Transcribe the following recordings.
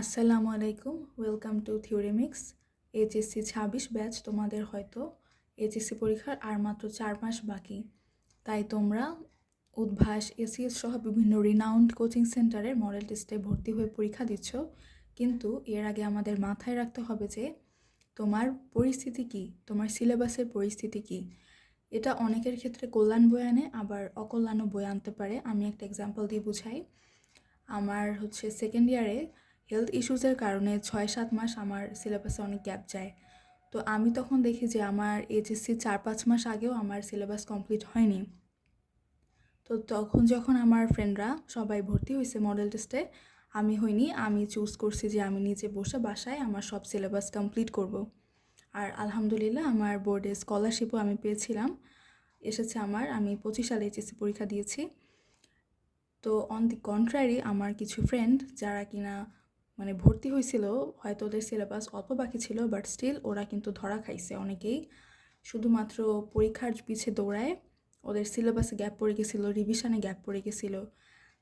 আসসালামু আলাইকুম, welcome to থিওরিমিক্স। HSC ২৬ batch তোমাদের হয়তো এইচএসসি পরীক্ষার আর মাত্র ৪ মাস বাকি। তাই তোমরা উদ্ভাস, এসিএস সহ বিভিন্ন রিনাউন্ড কোচিং সেন্টারের মডেল টেস্টে ভর্তি হয়ে পরীক্ষা দিচ্ছ। কিন্তু এর আগে আমাদের মাথায় রাখতে হবে যে তোমার পরিস্থিতি কী, তোমার সিলেবাসের পরিস্থিতি কী। এটা অনেকের ক্ষেত্রে কল্যাণ বয়ে আনে, আবার অকল্যাণও বয়ে আনতে পারে। আমি একটা এক্সাম্পল দিয়ে বুঝাই। আমার সেকেন্ড ইয়ারে হেলথ ইস্যুসের কারণে ৬-৭ মাস আমার সিলেবাসে অনেক গ্যাপ যায়। তো আমি তখন দেখি যে আমার এইচএসসি ৪-৫ মাস আগেও আমার সিলেবাস কমপ্লিট হয়নি। তো তখন যখন আমার ফ্রেন্ডরা সবাই ভর্তি হয়েছে মডেল টেস্টে, আমি হইনি। আমি চুজ করছি যে আমি নিজে বসে বাসায় আমার সব সিলেবাস কমপ্লিট করব। আর আলহামদুলিল্লাহ আমার বোর্ডে স্কলারশিপও আমি পেয়েছিলাম, এসেছে আমার। আমি ২৫ সালে এইচএসসি পরীক্ষা দিয়েছি। তো অন দি কন্ট্রারি, আমার কিছু ফ্রেন্ড যারা কিনা ভর্তি হয়েছিল, হয়তো ওদের সিলেবাস অল্প বাকি ছিল, বাট স্টিল ওরা কিন্তু ধরা খাইছে অনেকেই। শুধুমাত্র পরীক্ষার পিছে দৌড়ায় ওদের সিলেবাসে গ্যাপ পড়ে গেছিলো, রিভিশনে গ্যাপ পড়ে গেছিলো।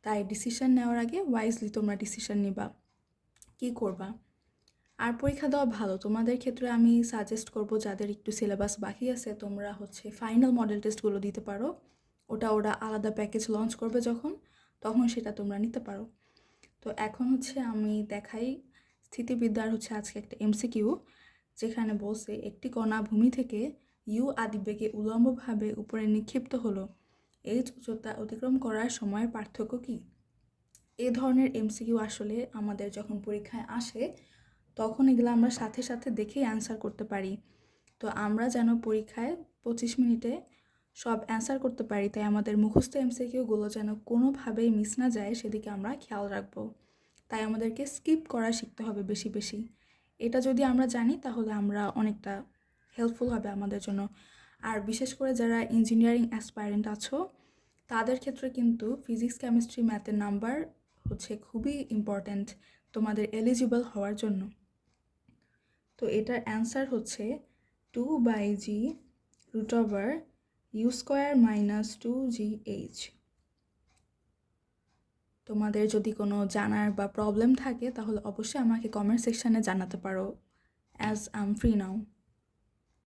তাই ডিসিশন নেওয়ার আগে ওয়াইজলি তোমরা ডিসিশন নিবা কী করবা। আর পরীক্ষা দেওয়া ভালো। তোমাদের ক্ষেত্রে আমি সাজেস্ট করব, যাদের একটু সিলেবাস বাকি আছে, তোমরা ফাইনাল মডেল টেস্টগুলো দিতে পারো। ওরা আলাদা প্যাকেজ লঞ্চ করবে তখন সেটা তোমরা নিতে পারো। তো এখন আমি দেখাই স্থিতিবিদ্যার আজকে একটা এমসিকিউ, যেখানে বলছে একটি কণা ভূমি থেকে ইউ আদিবেগে উলম্বভাবে উপরে নিক্ষিপ্ত হলো, এইচ উচ্চতা অতিক্রম করার সময়ের পার্থক্য কী? এই ধরনের এমসিকিউ আসলে আমাদের যখন পরীক্ষায় আসে তখন এগুলো আমরা সাথে সাথে দেখেই অ্যান্সার করতে পারি। তো আমরা যেন পরীক্ষায় ২৫ মিনিটে সব অ্যান্সার করতে পারি, তাই আমাদের মুখস্থ এমসিকিউগুলো যেন কোনোভাবেই মিস না যায় সেদিকে আমরা খেয়াল রাখবো। তাই আমাদেরকে স্কিপ করা শিখতে হবে বেশি বেশি। এটা যদি আমরা জানি তাহলে আমরা অনেকটা হেল্পফুল হবে আমাদের জন্য। আর বিশেষ করে যারা ইঞ্জিনিয়ারিং অ্যাসপাইরেন্ট আছো, তাদের ক্ষেত্রে কিন্তু ফিজিক্স, কেমিস্ট্রি, ম্যাথের নাম্বার খুবই ইম্পর্ট্যান্ট তোমাদের এলিজিবল হওয়ার জন্য। তো এটার অ্যান্সার 2/g√u² - 2gh। তোমাদের যদি কোনো জানার বা প্রবলেম থাকে তাহলে অবশ্যই আমাকে কমেন্ট সেকশানে জানাতে পারো, as I am free now.